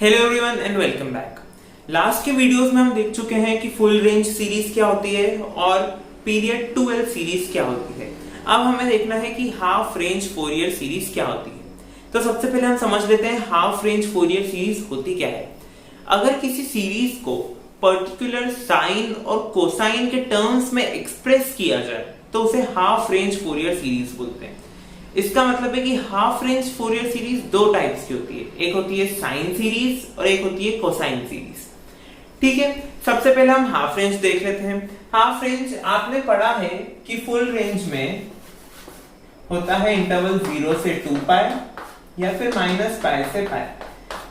Hello everyone and welcome back. Last के videos में हम देख चुके हैं कि फुल रेंज सीरीज क्या होती है और पीरियड 2L सीरीज क्या होती है। अब हमें देखना है कि हाफ रेंज फोरियर सीरीज क्या होती है। तो सबसे पहले हम समझ लेते हैं हाफ रेंज फोरियर सीरीज होती क्या है। अगर किसी सीरीज को पर्टिकुलर साइन और कोसाइन के टर्म्स में एक्सप्रेस किया जाए तो उसे हाफ रेंज फोरियर सीरीज बोलते हैं। इसका मतलब है कि हाफ रेंज फोरियर सीरीज दो टाइप्स की होती है, एक होती है साइन सीरीज और एक होती है कोसाइन सीरीज। ठीक है, सबसे पहले हम हाफ रेंज देख लेते हैं। हाफ रेंज आपने पढ़ा है कि फुल रेंज में होता है इंटरवल 0 से 2 पाई या फिर -पाई से पाई,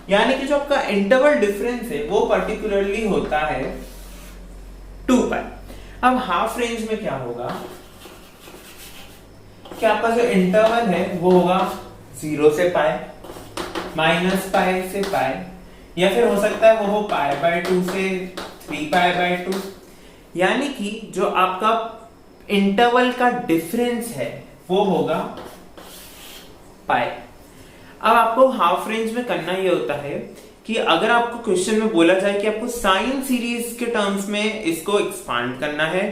यानी कि जो आपका इंटरवल डिफरेंस है वो पर्टिकुलरली होता है 2 पाई। अब हाफ रेंज में क्या होगा कि आपका जो इंटरवल है वो होगा 0 से पाई, -पाई से पाई, या फिर हो सकता है वो हो π/2 से 3π/2, यानी कि जो आपका इंटरवल का डिफरेंस है वो होगा पाई। अब आपको हाफ रेंज में करना ये होता है कि अगर आपको क्वेश्चन में बोला जाए कि आपको साइन सीरीज के टर्म्स में इसको एक्सपांड करना है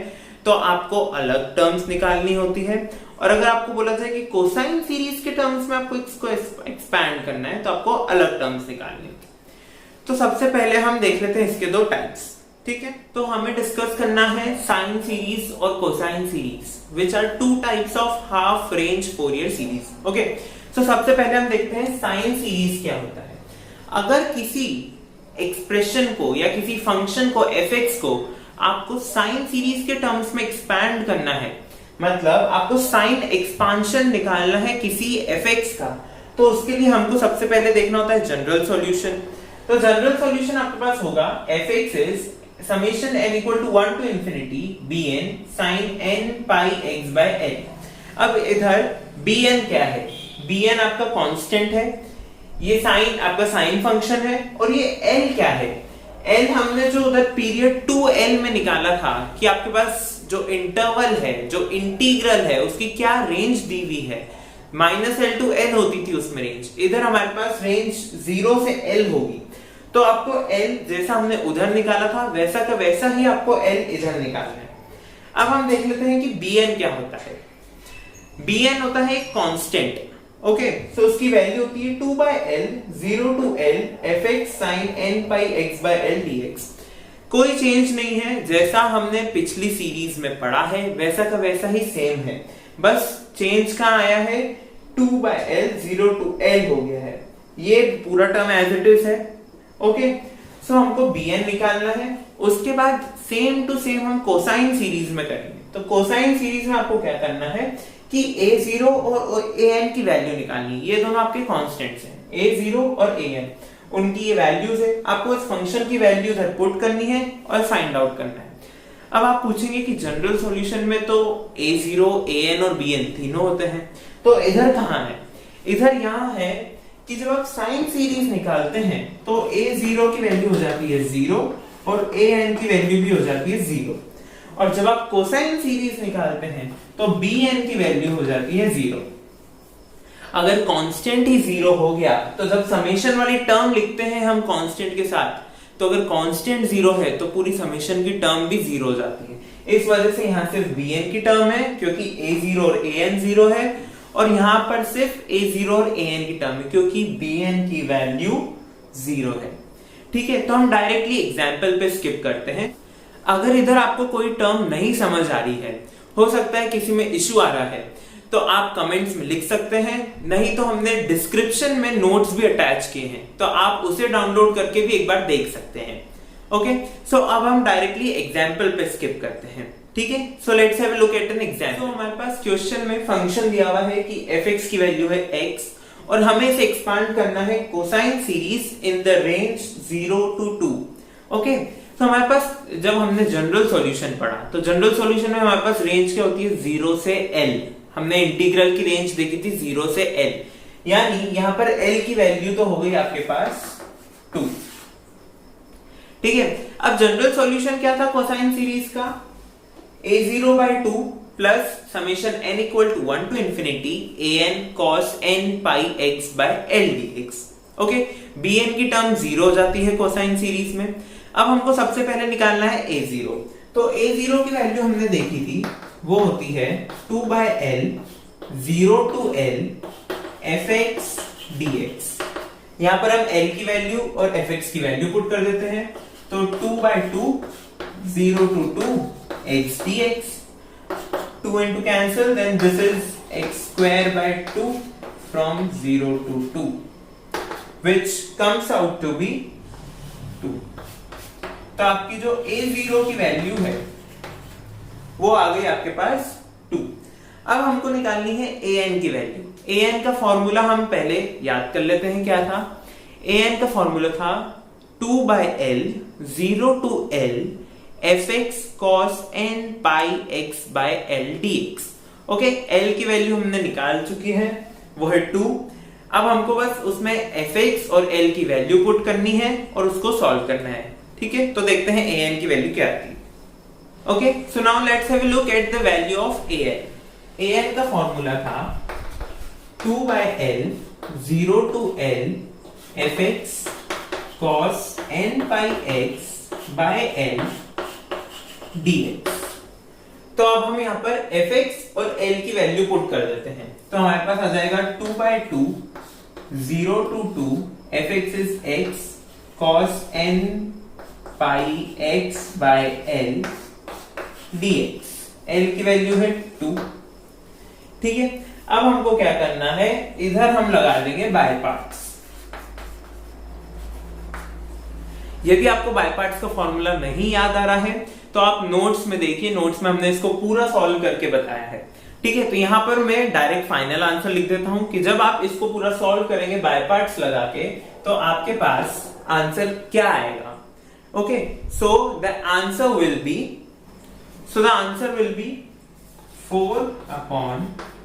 तो आपको अलग टर्म्स निकालनी होती है, और अगर आपको बोला जाए कि कोसाइन सीरीज के टर्म्स में आपको इसको एक्सपैंड करना है तो आपको अलग टर्म्स निकालनी होती है। तो सबसे पहले हम देख लेते हैं इसके दो टाइप्स। ठीक है, तो हमें डिस्कस करना है साइन सीरीज और cosine series which are two types of half range Fourier series. Okay, तो सबसे पहले हम देखते हैं साइन सीरीज क्या होता है। अगर किसी एक्सप्रेशन को या किसी फंक्शन को fx को आपको साइन सीरीज के टर्म्स में एक्सपैंड करना है, मतलब आपको साइन एक्सपांशन निकालना है किसी fx का, तो उसके लिए हमको सबसे पहले देखना होता है जनरल सॉल्यूशन। तो जनरल सॉल्यूशन आपके पास होगा fx is summation n equal to 1 to infinity bn sin n pi x by l। अब इधर bn क्या है? bn आपका कांस्टेंट है, ये साइन आपका साइन फंक्शन है, और ये l क्या है? l हमने जो उधर पीरियड 2L में निकाला था कि आपके पास जो इंटरवल है, जो इंटीग्रल है, उसकी क्या रेंज दी हुई है, -L to L होती थी उसमें रेंज। इधर हमारे पास रेंज 0 से L होगी, तो आपको L जैसा हमने उधर निकाला था वैसा का वैसा ही आपको L इधर निकालना है। अब हम देख लेते हैं कि Bn क्या होता है। Bn होता है एक कांस्टेंट। ओके, सो उसकी वैल्यू होती है 2/L 0 to L fx sin n pi x by L dx। कोई चेंज नहीं है, जैसा हमने पिछली सीरीज में पढ़ा है वैसा का वैसा ही सेम है, बस चेंज कहां आया है 2/L 0 to L हो गया है, ये पूरा टर्म एज इट इज है। ओके, सो हमको Bn निकालना है। उसके बाद सेम टू सेम हम कोसाइन सीरीज में करेंगे। तो कोसाइन सीरीज में आपको क्या करना है कि a0 और an की वैल्यू निकालनी है। ये दोनों आपके कांस्टेंट्स हैं, a0 और an, उनकी ये वैल्यूज है। आपको इस फंक्शन की वैल्यू इधर पुट करनी है और फाइंड आउट करना है। अब आप पूछेंगे कि जनरल सॉल्यूशन में तो a0, an और bn तीनों होते हैं, तो इधर कहां है? इधर यहां है कि जब आप साइन सीरीज निकालते हैं तो a0 की वैल्यू हो जाती है 0 और an की वैल्यू भी हो जाती है 0, और जब आप कोसाइन सीरीज निकालते हैं तो bn की वैल्यू हो जाती है 0। अगर कांस्टेंट ही 0 हो गया तो जब समेशन वाली टर्म लिखते हैं हम कांस्टेंट के साथ, तो अगर कांस्टेंट 0 है तो पूरी समेशन की टर्म भी 0 हो जाती है। इस वजह से यहां सिर्फ bn की टर्म है क्योंकि a0 और an 0 है, और यहां पर सिर्फ a0 और an की टर्म है क्योंकि bn की वैल्यू 0 है। ठीक है, तो हम डायरेक्टली एग्जांपल पे स्किप करते हैं। अगर इधर आपको कोई टर्म नहीं समझ आ रही है, हो सकता है किसी में इश्यू आ रहा है, तो आप कमेंट्स में लिख सकते हैं, नहीं तो हमने डिस्क्रिप्शन में नोट्स भी अटैच किए हैं, तो आप उसे डाउनलोड करके भी एक बार देख सकते हैं। ओके, सो अब हम डायरेक्टली एग्जांपल पे स्किप करते हैं। ठीक है, so let's have a look at an example. तो हमारे पास क्वेश्चन में फंक्शन दिया हुआ है कि fx की वैल्यू है x, और हमें इसे एक्सपांड करना है cosine series in the range 0 to 2। Okay, तो हमारे पास जब हमने जनरल सॉल्यूशन पढ़ा तो जनरल सॉल्यूशन में हमारे पास रेंज क्या होती है 0 से L। हमने इंटीग्रल की रेंज देखी थी 0 से L, यानी यहां पर L की वैल्यू तो हो गई आपके पास 2। ठीक है, अब जनरल सॉल्यूशन क्या था कोसाइन सीरीज का? a0/2 plus summation n equal to 1 to infinity an cos n pi x by L dx। Okay, bn की टर्म 0 हो जाती है कोसाइन सीरीज में। अब हमको सबसे पहले निकालना है a0। तो a0 की वैल्यू हमने देखी थी, वो होती है 2/l 0 to l fx dx। यहां पर हम l की वैल्यू और fx की वैल्यू पुट कर देते हैं, तो 2/2 0 to 2 x dx, 2 into cancel, then this is x square by 2 from 0 to 2, which comes out to be 2। तो आपकी जो a0 की वैल्यू है वो आ गई आपके पास 2। अब हमको निकालनी है an की वैल्यू। an का फॉर्मूला हम पहले याद कर लेते हैं, क्या था? an का फॉर्मूला था 2/l 0 to l fx cos n pi x by l dx। Okay, l की वैल्यू हमने निकाल चुकी है, वो है 2। अब हमको बस उसमें fx और l की वैल्यू पुट करनी है और उसको सॉल्व करना है। ठीक है, तो देखते हैं an की वैल्यू क्या आती है। Okay, so now let's have a look at the value of an। an का फॉर्मूला था 2/l 0 to l fx cos n pi x by l dx। तो अब हम यहाँ पर fx और l की वैल्यू पुट कर देते हैं, तो हमारे पास आ जाएगा 2/2 0 to 2 fx is x cos n pi x by l dx। l की वैल्यू है 2। ठीक है, अब हमको क्या करना है, इधर हम लगा देंगे बाय पार्ट्स। यदि आपको बाय पार्ट्स का फॉर्मूला नहीं याद आ रहा है तो आप नोट्स में देखिए, नोट्स में हमने इसको पूरा सॉल्व करके बताया है। ठीक है, तो यहां पर मैं डायरेक्ट फाइनल आंसर लिख देता हूं कि जब आप इसको पूरा सॉल्व करेंगे बाय पार्ट्स लगा के, तो आपके पास आंसर क्या आएगा। Okay, so the answer will be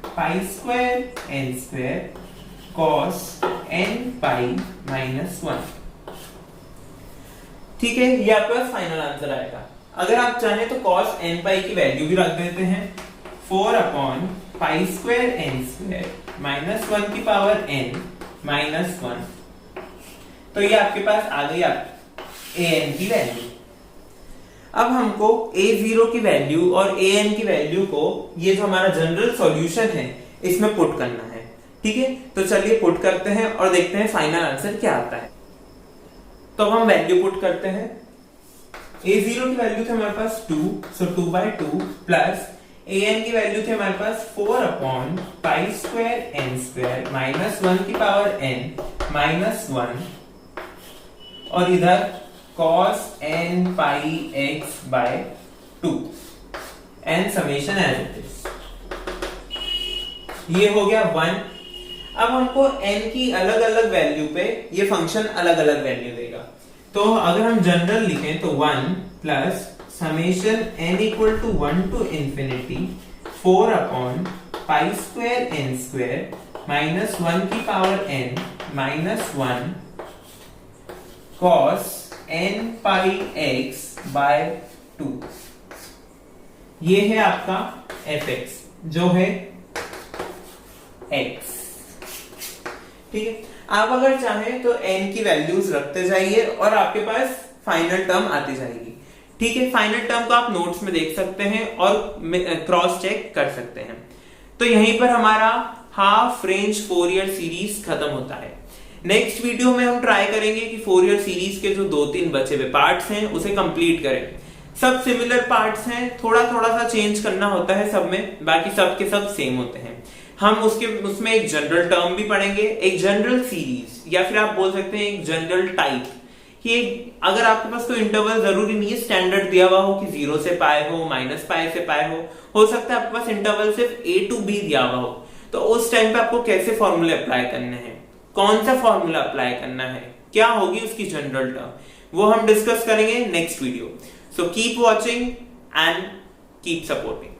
4/pi square n square cos n pi minus 1। ठीक है, ये आपका फाइनल आंसर आएगा। अगर आप चाहें तो cos n pi की वैल्यू भी रख देते हैं, 4/pi square n square minus 1 की पावर n minus 1। तो ये आपके पास आ गई an की वैल्यू। अब हमको a0 की वैल्यू और an की वैल्यू को, ये जो हमारा जनरल सॉल्यूशन है, इसमें पुट करना है। ठीक है, तो चलिए पुट करते हैं और देखते हैं फाइनल आंसर क्या आता है। तो अब हम वैल्यू पुट करते हैं। a0 की वैल्यू थी हमारे पास 2, सो 2/2 प्लस an की वैल्यू थी हमारे पास 4/pi square n square minus 1 की पावर n minus 1, और इधर cos n pi x by 2 and summation as it is। ये हो गया 1। अब हमको n की अलग अलग वैल्यू पे ये फंक्शन अलग अलग वैल्यू देगा, तो अगर हम जनरल लिखें तो 1 plus summation n equal to 1 to infinity 4/pi square n square minus 1 की power n minus 1 cos n pi x by 2। ये है आपका fx जो है x। ठीक है, आप अगर चाहें तो n की वैल्यूज रखते जाइए और आपके पास फाइनल टर्म आती जाएगी। ठीक है, फाइनल टर्म को आप नोट्स में देख सकते हैं और क्रॉस चेक कर सकते हैं। तो यहीं पर हमारा हाफ रेंज फोरियर सीरीज खत्म होता है। नेक्स्ट वीडियो में हम ट्राई करेंगे कि फोरियर सीरीज के जो 2-3 बचे हुए पार्ट्स हैं उसे कंप्लीट करें। सब सिमिलर पार्ट्स हैं, थोड़ा थोड़ा सा चेंज करना होता है सब में, बाकी सब के सब सेम होते हैं। हम उसमें एक जनरल टर्म भी पढ़ेंगे, एक जनरल सीरीज, या फिर आप बोल सकते हैं एक जनरल टाइप, कि अगर आपके पास कोई इंटरवल जरूरी नहीं है स्टैंडर्ड दिया हुआ हो कि 0 से पाई हो, -पाई से पाई हो सकता है आपके पास इंटरवल सिर्फ a to b दिया हुआ हो, तो उस टाइम पे आपको कैसे फॉर्मूले अप्लाई करने हैं, कौन सा फॉर्मूला अप्लाई करना है, क्या होगी उसकी जनरल टर्म, वो हम डिस्कस करेंगे next video. So keep watching and keep supporting.